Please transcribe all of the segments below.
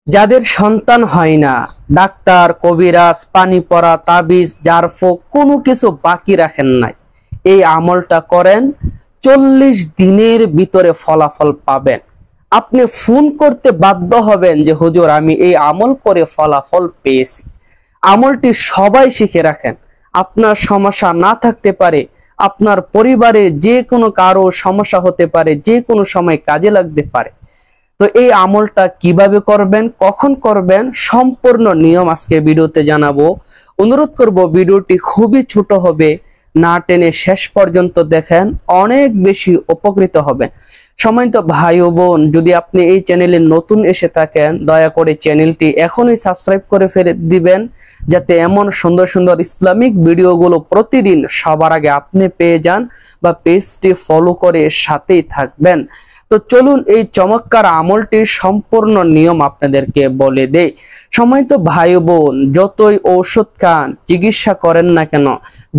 যাদের সন্তান হয় না, ডাক্তার, কবিরাজ, পানি পড়া, তাবিজ, জারফুক কোনো কিছু বাকি রাখেন নাই, এই আমলটা করেন, 40 দিনের ভিতরে ফলাফল পাবেন। আপনি ফোন করতে বাধ্য হবেন যে হুজুর আমি এই আমল করে ফলাফল পেয়েছি। আমলটি সবাই শিখে রাখেন। আপনার সমস্যা না থাকতে পারে, আপনার পরিবারে যে কোনো কারো সমস্যা হতে পারে, যে কোনো সময় কাজে লাগতে পারে। তো এই আমলটা কিভাবে করবেন, কখন করবেন, সম্পূর্ণ নিয়ম আজকে ভিডিওতে জানাবো। অনুরোধ করব ভিডিওটি খুবই ছোট হবে, না টেনে শেষ পর্যন্ত দেখেন, অনেক বেশি উপকৃত হবেন। সম্মানিত ভাই ও বোন, যদি আপনি এই চ্যানেলে নতুন এসে থাকেন, দয়া করে চ্যানেলটি এখনই সাবস্ক্রাইব করে ফেলে দিবেন, যাতে এমন সুন্দর সুন্দর ইসলামিক ভিডিওগুলো প্রতিদিন সবার আগে আপনি পেয়ে যান, বা পেজটি ফলো করে সাথেই থাকবেন। তো চলুন এই চমৎকার আমলটির সম্পূর্ণ নিয়ম আপনাদেরকে বলে দেই। সম্মানিত ভাই বোন, যতই ঔষধ খান, চিকিৎসা করেন না কেন,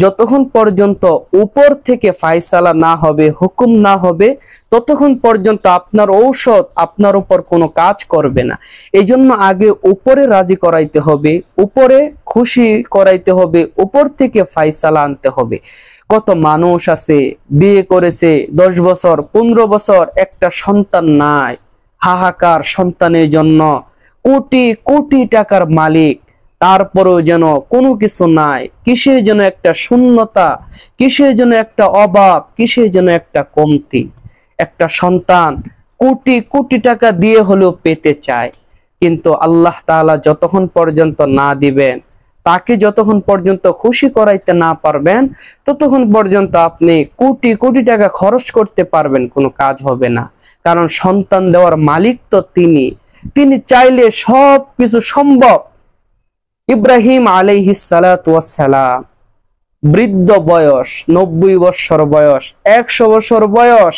যতক্ষণ পর্যন্ত উপর থেকে ফায়সালা না হবে, হুকুম না হবে, ততক্ষণ পর্যন্ত আপনার ঔষধ আপনার উপর কোনো কাজ করবে না। এই জন্য আগে উপরে রাজি করাইতে হবে, উপরে খুশি করাইতে হবে, উপর থেকে ফায়সালা আনতে হবে। কত মানুষ আছে বিয়ে করেছে 10 বছর 15 বছর, একটা সন্তান নাই, হাহাকার সন্তানের জন্য, কোটি কোটি টাকার মালিক, তারপরেও যেন কোনো কিছু নাই। কিসের যেন একটা শূন্যতা, কিসের যেন একটা অভাব, কিসের যেন একটা কমতি। একটা সন্তান কোটি কোটি টাকা দিয়ে হলেও পেতে চায়, কিন্তু আল্লাহ তাআলা যতক্ষণ পর্যন্ত না দিবেন, তাকে যতক্ষণ পর্যন্ত খুশি করাইতে না পারবেন, ততক্ষণ পর্যন্ত আপনি কোটি কোটি টাকা খরচ করতে পারবেন, কোনো কাজ হবে না। কারণ সন্তান দেওয়ার মালিক তো তিনি চাইলে সব কিছু সম্ভব। ইব্রাহিম আলাইহিস সালাতু ওয়াস সালাম, বৃদ্ধ বয়স, 90 বছর বয়স, 100 বছর বয়স,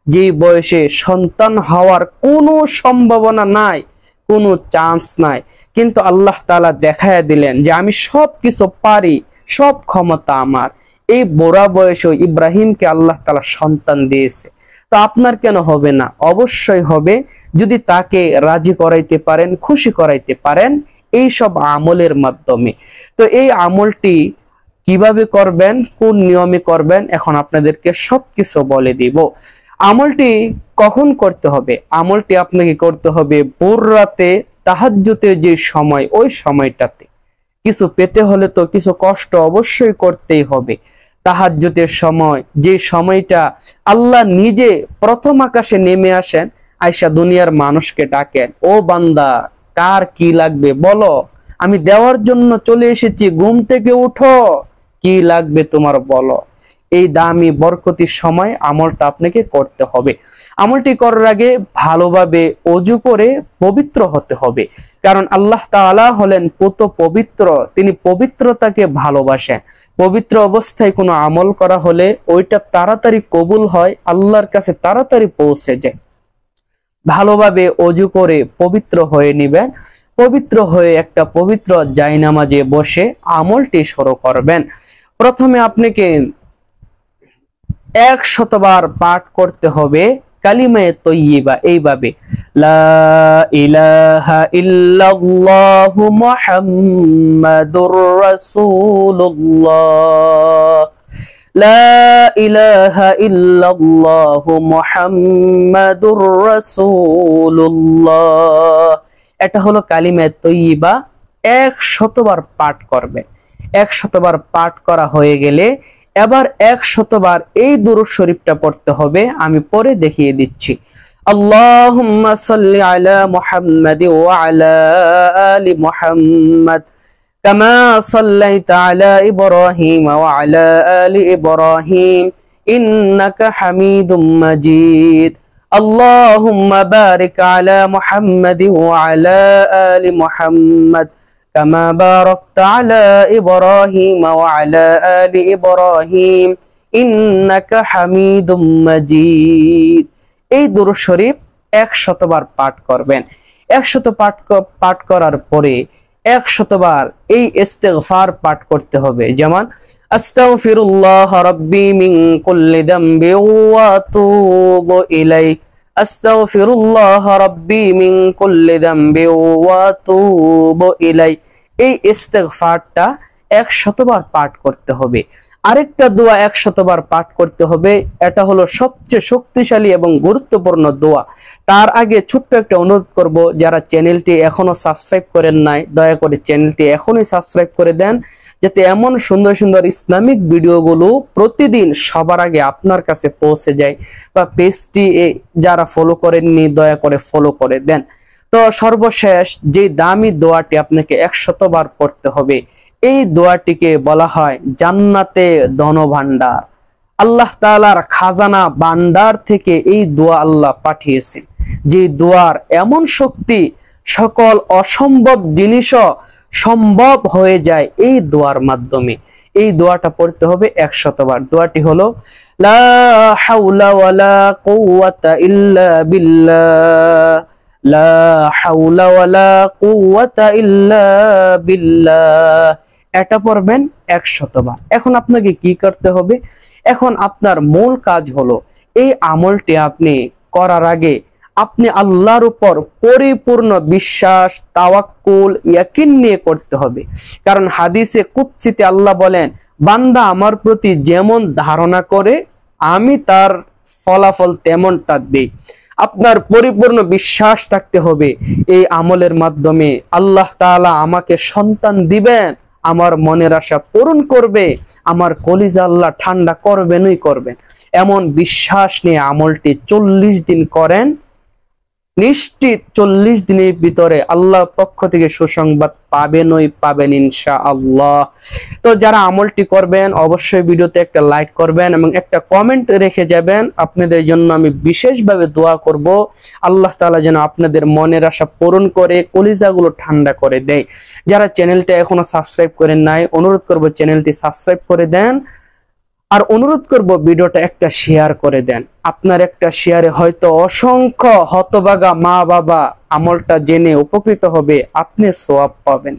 যে বয়সে সন্তান হওয়ার কোনো সম্ভাবনা নাই, কোনো চান্স নাই, কিন্তু আল্লাহ তাআলা দেখায়া দিলেন যে আমি সব কিছু পারি, সব ক্ষমতা আমার। এই বুড়া বয়সে ইব্রাহিমকে আল্লাহ তাআলা সন্তান দিয়েছে। তো আপনার কেন হবে না? অবশ্যই হবে, যদি তাকে রাজি করাইতে পারেন, খুশি করাইতে পারেন এই সব আমলের মাধ্যমে। তো এই আমলটি কিভাবে করবেন, কোন নিয়মে করবেন, এখন আপনাদেরকে সবকিছু বলে দিব। আমলটি কখন করতে হবে? আমলটি আপনাকে করতে হবে ভোর রাতে, তাহাজ্জুদের যে সময়, ওই সময়টাতে। কিছু পেতে হলে তো কিছু কষ্ট অবশ্যই করতেই হবে। তাহাজ্জুদের সময়, যে সময়টা আল্লাহ নিজে প্রথম আকাশে নেমে আসেন, আয়সা দুনিয়ার মানুষকে ডাকেন, ও বান্দা কার কি লাগবে বলো, আমি দেওয়ার জন্য চলে এসেছি, ঘুম থেকে উঠো, কি লাগবে তোমার বলো। এই দামি বরকতির সময় আমলটা আপনাকে করতে হবে। আমলটি করার আগে ভালোভাবে ওযু করে পবিত্র হতে হবে, কারণ আল্লাহ তাআলা হলেন পুত পবিত্র, তিনি পবিত্রতাকে ভালোবাসেন। পবিত্র অবস্থায় কোনো আমল করা হলে ওইটা তাড়াতাড়ি কবুল হয়, আল্লাহর কাছে তাড়াতাড়ি পৌঁছে যায়। ভালোভাবে ওযু করে পবিত্র হয়ে নিবেন। পবিত্র হয়ে একটা পবিত্র জায়নামাজে বসে আমলটি শুরু করবেন। প্রথমে আপনাকে 100 বার পাঠ করতে হবে কালিমায়ে তয়্যিবা, এইভাবে লা ইলাহা ইল্লাল্লাহু মুহাম্মাদুর রাসূলুল্লাহ, লা ইলাহা ইল্লাল্লাহু মুহাম্মাদুর রাসূলুল্লাহ। এটা হলো কালিমায়ে তয়্যিবা, 100 বার পাঠ করবে। 100 বার পাঠ করা হয়ে গেলে এবার 100 বার এই দুরূদ শরীফটা পড়তে হবে, আমি পরে দেখিয়ে দিচ্ছি। আল্লাহুম্মা সাল্লি আলা মুহাম্মাদি ওয়া আলা আলি মুহাম্মাদ কামা সাল্লাইতা আলা ইব্রাহিম ওয়া আলা আলি ইব্রাহিম ইন্নাকা হামিদুম মাজিদ। আল্লাহুম্মা বারিক আলা মুহাম্মাদি ওয়া আলা আলি মুহাম্মাদ কামা বারাকতা আলা ইব্রাহিম ওয়া আলা আলি ইব্রাহিম ইন্নাকা হামিদুম মাজিদ। এই দুরূদ শরীফ 100 বার পাঠ করবেন। 100 পাঠ করার পরে 100 বার এই ইস্তিগফার পাঠ করতে হবে, যেমন আস্তাগফিরুল্লাহ রাব্বি মিন কুল্লি যামবি ওয়া আতুবু ইলাইহি আস্তাগফিরুল্লাহ রাব্বি মিন কুল্লি যামবি ওয়া আতুবু ইলাই। এই ইস্তেগফারটা 100 বার পাঠ করতে হবে। আরেকটা দোয়া 100 বার পাঠ করতে হবে। এটা হলো সবচেয়ে শক্তিশালী এবং গুরুত্বপূর্ণ দোয়া। তার আগে ছোট্ট একটা অনুরোধ করব, যারা চ্যানেলটি এখনো সাবস্ক্রাইব করেন নাই, দয়া করে চ্যানেলটি এখনই সাবস্ক্রাইব করে দেন, যাতে এমন সুন্দর সুন্দর ইসলামিক ভিডিওগুলো প্রতিদিন সবার আগে আপনার কাছে পৌঁছে যায়। বা পেজটি যারা ফলো করেননি, দয়া করে ফলো করে দেন। তো সর্বশেষ যে দামি দোয়াটি আপনাকে 100 বার পড়তে হবে, এই দোয়াটিকে বলা হয় জান্নাতে ধনভাণ্ডার। আল্লাহ তাআলার খাজানা ভান্ডার থেকে এই দোয়া আল্লাহ পাঠিয়েছেন, যে দোয়ার এমন শক্তি, সকল অসম্ভব জিনিসও সম্ভব হয়ে যায় এই দোয়ার মাধ্যমে। এই দোয়াটা পড়তে হবে 100 বার। দোয়াটি হলো লা হাওলা ওয়ালা কুওয়াতা ইল্লা বিল্লাহ, লা হাওলা ওয়ালা কুওয়াতা ইল্লা বিল্লাহ। এটা পড়বেন 100 বার। এখন আপনাকে কি করতে হবে? এখন আপনার মূল কাজ হলো এই আমলটি আপনি করার আগে আপনি আল্লাহর উপর পরিপূর্ণ বিশ্বাস, তাওয়াক্কুল, ইয়াকিন নিয়ে করতে হবে। কারণ হাদিসে কুদসিতে আল্লাহ বলেন, বান্দা আমার প্রতি যেমন ধারণা করে আমি তার ফলাফল তেমনটা দেই। আপনার পরিপূর্ণ বিশ্বাস থাকতে হবে এই আমলের মাধ্যমে আল্লাহ তাআলা আমাকে সন্তান দিবেন, আমার মনের আশা পূরণ করবে, আমার কলিজা আল্লাহ ঠান্ডা করবেনই করবেন। এমন বিশ্বাস নিয়ে আমলটি 40 দিন করেন, নিশ্চিত 40 দিনের ভিতরে আল্লাহর পক্ষ থেকে সুসংবাদ পাবেনই পাবেন ইনশাআল্লাহ। তো যারা আমলটি করবেন অবশ্যই ভিডিওতে একটা লাইক করবেন এবং একটা কমেন্ট রেখে যাবেন। আপনাদের জন্য আমি বিশেষভাবে দোয়া করব, আল্লাহ তাআলা যেন আপনাদের মনের আশা পূরণ করে, কলিজাগুলো ঠান্ডা করে দেয়। যারা চ্যানেলটা এখনো সাবস্ক্রাইব করেন নাই, অনুরোধ করব চ্যানেলটি সাবস্ক্রাইব করে দেন। আর অনুরোধ করব ভিডিওটা একটা শেয়ার করে দেন। আপনার একটা শেয়ারে হয়তো অসংখ্য হতভাগা মা বাবা আমলটা জেনে উপকৃত হবে, আপনি সওয়াব পাবেন।